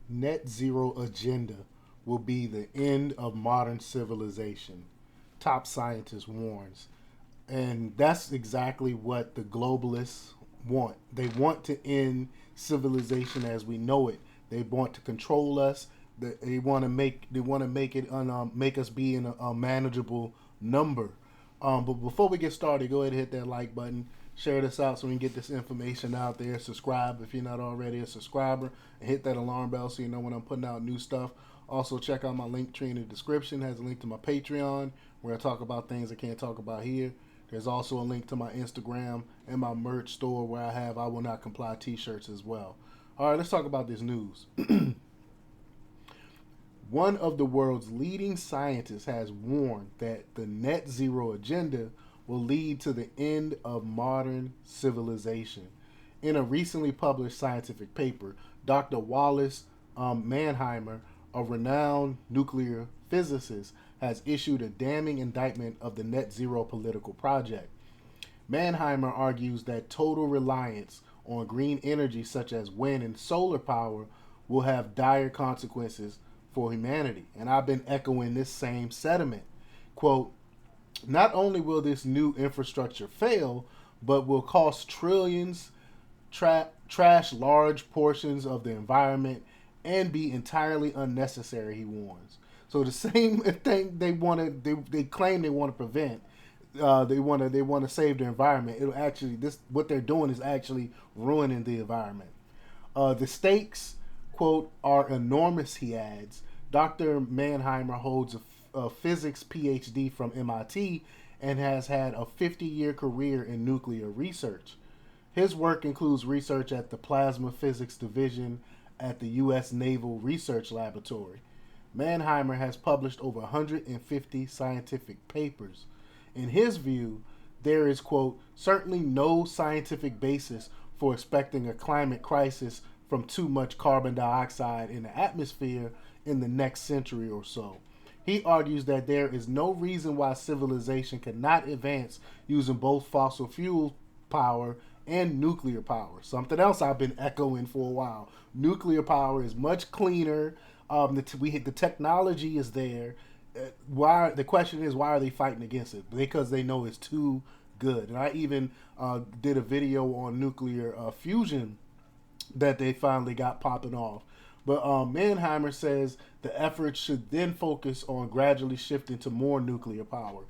net zero agenda will be the end of modern civilization, top scientist warns. And that's exactly what the globalists want. They want to end civilization as we know it. They want to control us. They want to make it make us be in a manageable number. But before we get started, go ahead and hit that like button. Share this out so we can get this information out there. Subscribe if you're not already a subscriber, and hit that alarm bell so you know when I'm putting out new stuff. Also, check out my link tree in the description. It has a link to my Patreon where I talk about things I can't talk about here. There's also a link to my Instagram and my merch store where I have I Will Not Comply t-shirts as well. All right, let's talk about this news. One of the world's leading scientists has warned that the net zero agenda will lead to the end of modern civilization. In a recently published scientific paper, Dr. Wallace Mannheimer, a renowned nuclear physicist, has issued a damning indictment of the net zero political project. Mannheimer argues that total reliance on green energy, such as wind and solar power, will have dire consequences for humanity. And I've been echoing this same sentiment. Quote, not only will this new infrastructure fail, but will cost trillions, trash large portions of the environment, and be entirely unnecessary, he warns. So the same thing they claim they want to prevent, they want to save the environment. It'll actually this what they're doing is actually ruining the environment. The stakes, quote, are enormous, he adds. Dr. Mannheimer holds a physics PhD from MIT and has had a 50-year career in nuclear research. His work includes research at the Plasma Physics Division at the U.S. Naval Research Laboratory. Mannheimer has published over 150 scientific papers. In his view, there is, quote, certainly no scientific basis for expecting a climate crisis from too much carbon dioxide in the atmosphere in the next century or so. He argues that there is no reason why civilization cannot advance using both fossil fuel power and nuclear power. Something else I've been echoing for a while. Nuclear power is much cleaner. The technology is there. Why? The question is, why are they fighting against it? Because they know it's too good. And I even did a video on nuclear fusion that they finally got popping off. But Mannheimer says the effort should then focus on gradually shifting to more nuclear power.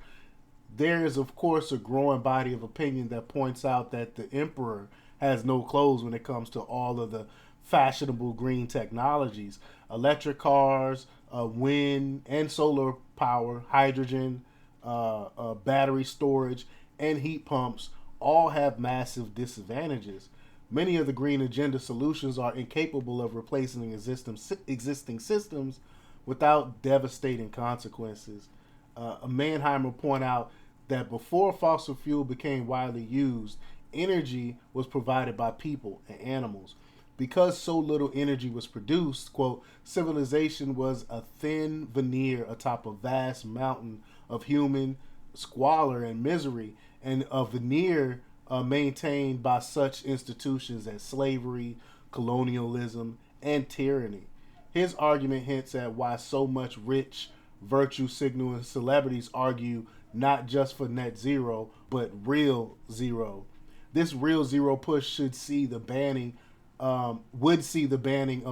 There is, of course, a growing body of opinion that points out that the emperor has no clothes when it comes to all of the fashionable green technologies: electric cars, wind and solar power, hydrogen, battery storage, and heat pumps all have massive disadvantages. Many of the green agenda solutions are incapable of replacing existing systems without devastating consequences. Mannheimer point out that before fossil fuel became widely used, energy was provided by people and animals. Because so little energy was produced, quote, civilization was a thin veneer atop a vast mountain of human squalor and misery, and a veneer maintained by such institutions as slavery, colonialism, and tyranny. His argument hints at why so much rich, virtue signaling celebrities argue not just for net zero, but real zero. This real zero push would see the banning of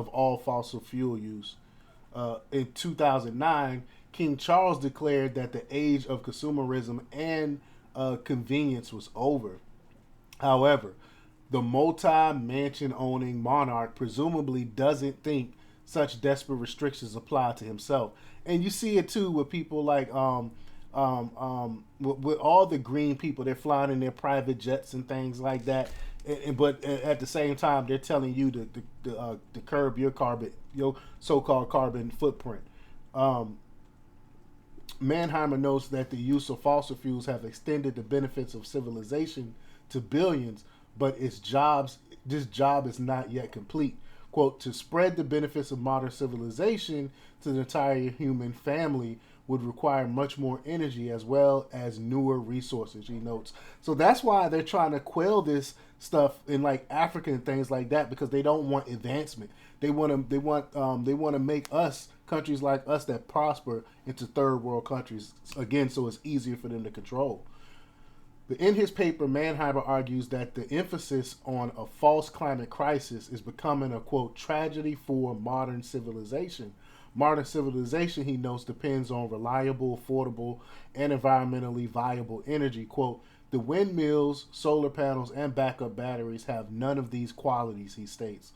all fossil fuel use. In 2009, King Charles declared that the age of consumerism and convenience was over. However, the multi mansion owning monarch presumably doesn't think such desperate restrictions apply to himself. And you see it too with people like with all the green people. They're flying in their private jets and things like that. But at the same time, they're telling you to curb your so-called carbon footprint. Um, Mannheimer notes that the use of fossil fuels have extended the benefits of civilization to billions, but this job is not yet complete. Quote, to spread the benefits of modern civilization to the entire human family would require much more energy as well as newer resources, he notes. So that's why they're trying to quell this stuff in like Africa and things like that, because they don't want advancement. They want to make us, countries like us that prosper, into third world countries again, so it's easier for them to control. But in his paper, Manheimer argues that the emphasis on a false climate crisis is becoming a, quote, tragedy for modern civilization. Modern civilization, he notes, depends on reliable, affordable, and environmentally viable energy. Quote, the windmills, solar panels, and backup batteries have none of these qualities, he states.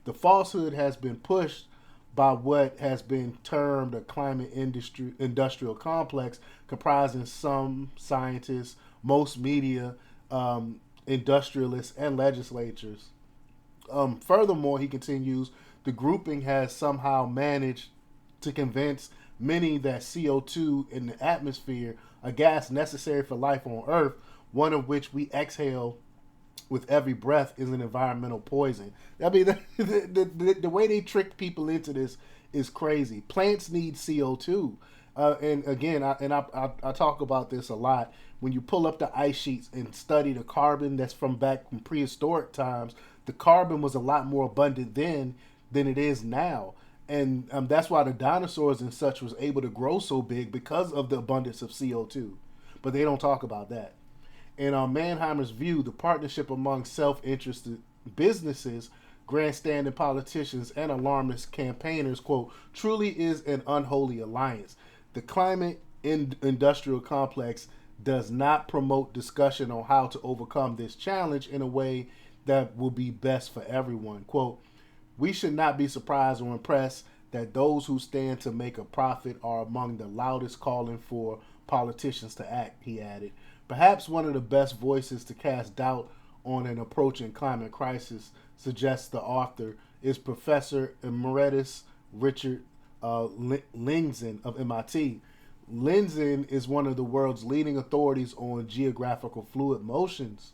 The falsehood has been pushed by what has been termed a climate industrial complex, comprising some scientists, most media, industrialists, and legislatures. Furthermore, he continues, the grouping has somehow managed to convince many that CO2 in the atmosphere, a gas necessary for life on Earth, one of which we exhale with every breath, is an environmental poison. I mean, the way they trick people into this is crazy. Plants need CO2. And again, I talk about this a lot. When you pull up the ice sheets and study the carbon that's from back from prehistoric times, the carbon was a lot more abundant then than it is now. And that's why the dinosaurs and such was able to grow so big, because of the abundance of CO2. But they don't talk about that. In Manheimer's view, the partnership among self-interested businesses, grandstanding politicians, and alarmist campaigners, quote, truly is an unholy alliance. The climate industrial complex does not promote discussion on how to overcome this challenge in a way that will be best for everyone. Quote, we should not be surprised or impressed that those who stand to make a profit are among the loudest calling for politicians to act, he added. Perhaps one of the best voices to cast doubt on an approaching climate crisis, suggests the author, is Professor Emeritus Richard Lindzen of MIT. Lindzen is one of the world's leading authorities on geographical fluid motions.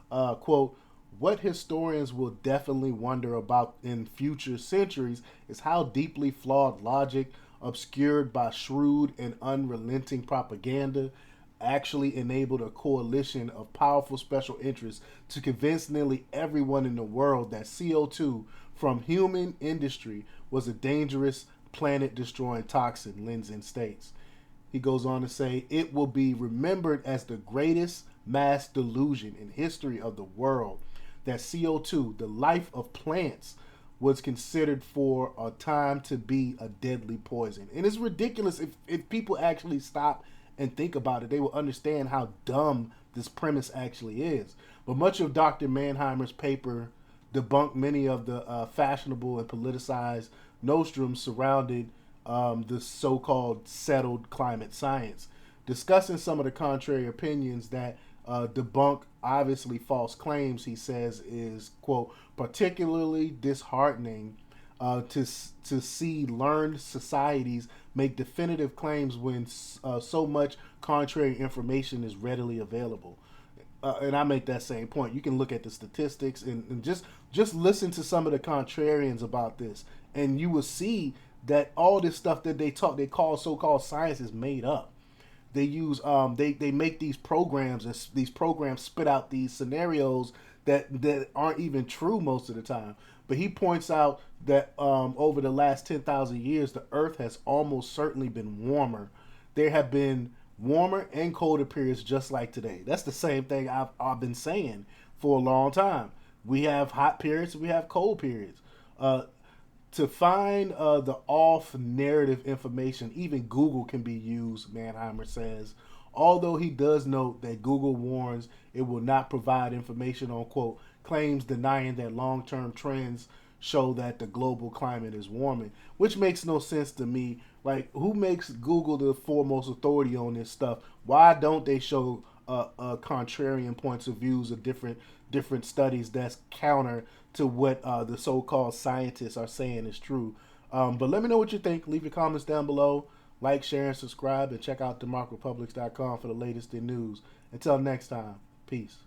Quote, what historians will definitely wonder about in future centuries is how deeply flawed logic, obscured by shrewd and unrelenting propaganda, actually enabled a coalition of powerful special interests to convince nearly everyone in the world that CO2 from human industry was a dangerous, planet destroying toxin, Lindzen states. He goes on to say, it will be remembered as the greatest mass delusion in history of the world that CO2, the life of plants, was considered for a time to be a deadly poison. And it's ridiculous. If people actually stop and think about it, they will understand how dumb this premise actually is. But much of Dr. Manheimer's paper debunked many of the fashionable and politicized nostrums surrounding the so-called settled climate science, discussing some of the contrary opinions that debunk obviously false claims. He says is, quote, particularly disheartening to see learned societies make definitive claims when so much contrary information is readily available. And I make that same point. You can look at the statistics and just listen to some of the contrarians about this, and you will see that all this stuff that they call so-called science is made up. They use they make these programs, and these programs spit out these scenarios that aren't even true most of the time. But he points out that over the last 10,000 years, the Earth has almost certainly been warmer. There have been warmer and colder periods just like today. That's the same thing I've been saying for a long time. We have hot periods, we have cold periods. To find the off narrative information, even Google can be used, Manheimer says. Although he does note that Google warns it will not provide information on, quote, claims denying that long term trends show that the global climate is warming, which makes no sense to me. Like, who makes Google the foremost authority on this stuff? Why don't they show contrarian points of views of different studies that's counter to what the so-called scientists are saying is true? But let me know what you think. Leave your comments down below. Like, share, and subscribe, and check out democrepublics.com for the latest in news. Until next time, peace.